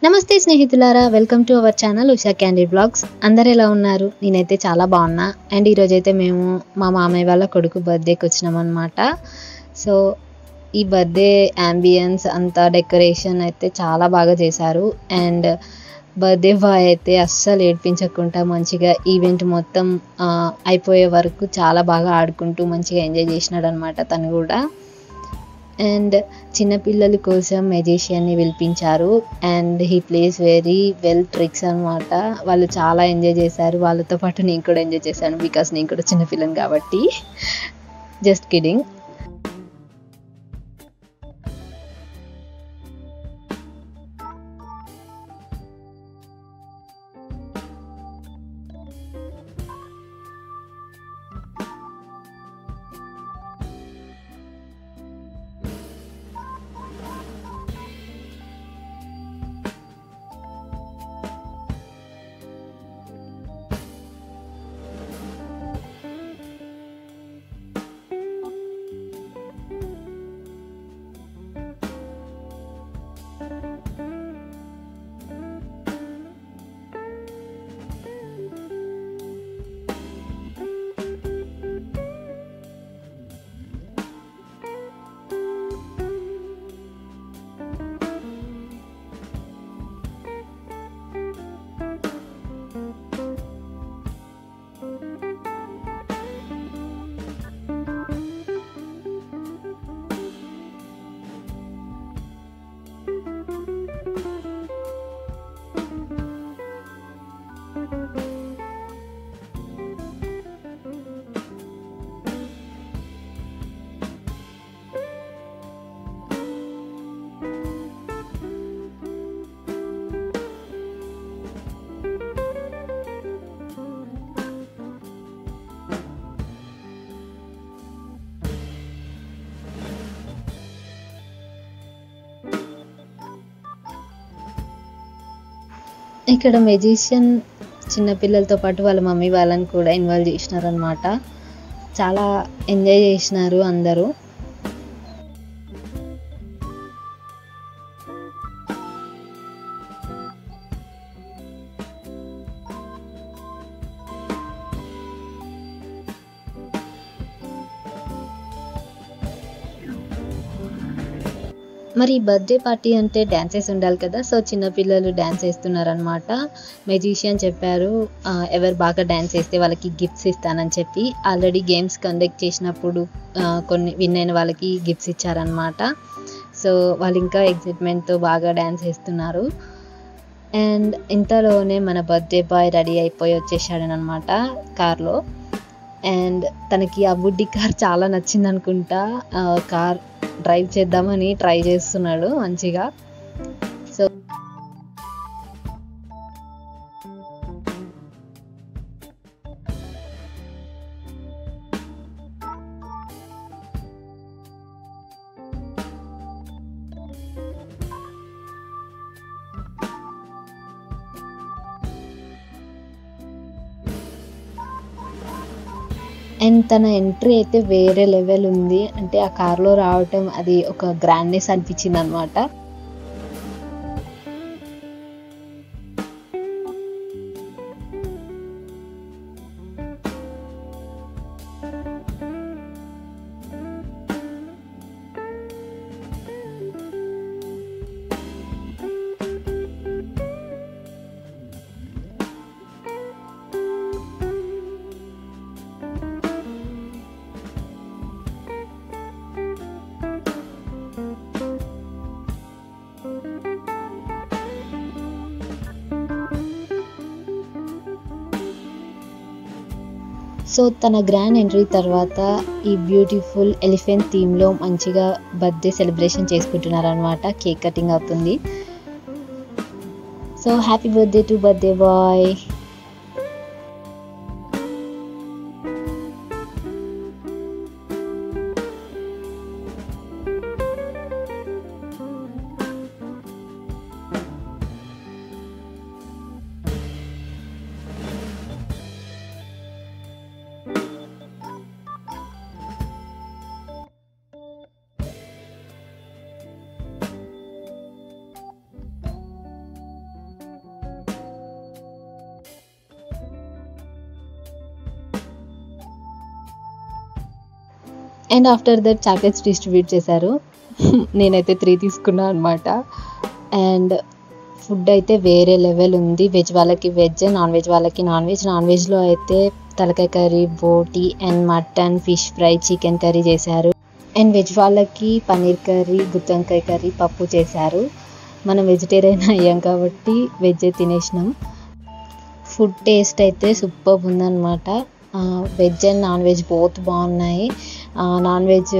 నమస్తే స్నేహితులారా, welcome to our channel Usha candy blogs. అందరు ఎలా ఉన్నారు? నేనైతే చాలా బాగున్నా. అండ్ ఈరోజైతే మేము మా మామయ్య వాళ్ళ కొడుకు బర్త్డేకి వచ్చినాం అనమాట. సో ఈ బర్త్డే యాంబియన్స్ అంతా డెకరేషన్ అయితే చాలా బాగా చేశారు. అండ్ బర్త్డే బాయ్ అయితే అస్సలు ఏడ్పించకుండా మంచిగా ఈవెంట్ మొత్తం అయిపోయే వరకు చాలా బాగా ఆడుకుంటూ మంచిగా ఎంజాయ్ చేసినాడు అనమాట తను కూడా. అండ్ చిన్నపిల్లల కోసం మెజిషియన్ని పిలిపించారు. And he plays very well tricks అనమాట. వాళ్ళు చాలా ఎంజాయ్ చేశారు. వాళ్ళతో పాటు నేను కూడా ఎంజాయ్ చేశాను, బికాస్ నేను కూడా చిన్నపిల్లని కాబట్టి. Just kidding. ఇక్కడ మెజిషియన్ చిన్నపిల్లలతో పాటు వాళ్ళ మమ్మీ వాళ్ళని కూడా ఇన్వాల్వ్ చేసినారు అనమాట. చాలా ఎంజాయ్ చేసినారు అందరూ. మరి బర్త్డే పార్టీ అంటే డ్యాన్సెస్ ఉండాలి కదా. సో చిన్నపిల్లలు డ్యాన్స్ వేస్తున్నారనమాట. మెజిషియన్ చెప్పారు ఎవరు బాగా డ్యాన్స్ వేస్తే వాళ్ళకి గిఫ్ట్స్ ఇస్తానని చెప్పి. ఆల్రెడీ గేమ్స్ కండక్ట్ చేసినప్పుడు కొన్ని విన్ అయిన వాళ్ళకి గిఫ్ట్స్ ఇచ్చారనమాట. సో వాళ్ళు ఇంకా ఎక్సైట్మెంట్తో బాగా డ్యాన్స్ వేస్తున్నారు. అండ్ ఇంతలోనే మన బర్త్డే బాయ్ రెడీ అయిపోయి వచ్చేసాడనమాట కార్లో. అండ్ తనకి ఆ బుడ్డి కార్ చాలా నచ్చింది అనుకుంటా. కార్ డ్రైవ్ చేద్దామని ట్రై చేస్తున్నాడు మంచిగా. సో అండ్ తన ఎంట్రీ అయితే వేరే లెవెల్ ఉంది. అంటే ఆ కార్లో రావటం అది ఒక గ్రాండ్నెస్ అనిపించింది అనమాట. సో తన గ్రాండ్ ఎంట్రీ తర్వాత ఈ బ్యూటిఫుల్ ఎలిఫెంట్ థీమ్లో మంచిగా బర్త్డే సెలబ్రేషన్ చేసుకుంటున్నారు అనమాట. కేక్ కటింగ్ అవుతుంది. So happy birthday to birthday boy. And after that chocolates distribute చేశారు. నేనైతే 3 తీసుకున్నాను అనమాట. అండ్ ఫుడ్ అయితే వేరే లెవెల్ ఉంది. వెజ్ వాళ్ళకి వెజ్, నాన్ వెజ్ వాళ్ళకి నాన్ వెజ్. నాన్ వెజ్లో అయితే తలకాయ కర్రీ, బోటి and mutton, fish fry, chicken curry చేశారు. అండ్ వెజ్ వాళ్ళకి పన్నీర్ కర్రీ, గుత్తొంకాయ కర్రీ, పప్పు చేశారు. మనం వెజిటేరియన్ అయ్యాం కాబట్టి వెజ్ తినేసినాం. ఫుడ్ టేస్ట్ అయితే సూపర్ ఉందన్నమాట. Veg and non veg both బాగున్నాయి. నాన్ వెజ్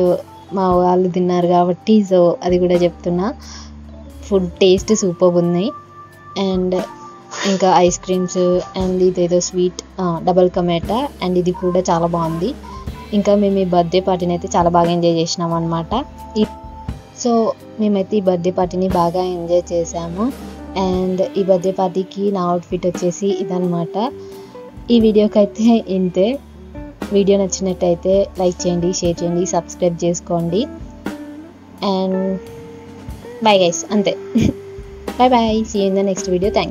మా వాళ్ళు తిన్నారు కాబట్టి సో అది కూడా చెప్తున్నా. ఫుడ్ టేస్ట్ సూపర్ ఉన్నాయి. అండ్ ఇంకా ఐస్ క్రీమ్స్ అండ్ ఇదేదో స్వీట్ డబల్ కమేటా అండ్ ఇది కూడా చాలా బాగుంది. ఇంకా మేము ఈ బర్త్డే పార్టీని అయితే చాలా బాగా ఎంజాయ్ చేసినాం అనమాట. సో మేమైతే ఈ బర్త్డే పార్టీని బాగా ఎంజాయ్ చేసాము. అండ్ ఈ బర్త్డే పార్టీకి నా అవుట్ఫిట్ వచ్చేసి ఇదనమాట. ఈ వీడియోకి అయితే ఇంతే. వీడియో నచ్చినట్టయితే లైక్ చేయండి, షేర్ చేయండి, సబ్స్క్రైబ్ చేసుకోండి. అండ్ బై గైస్, అంతే. Bye bye, see you in the next video. Thank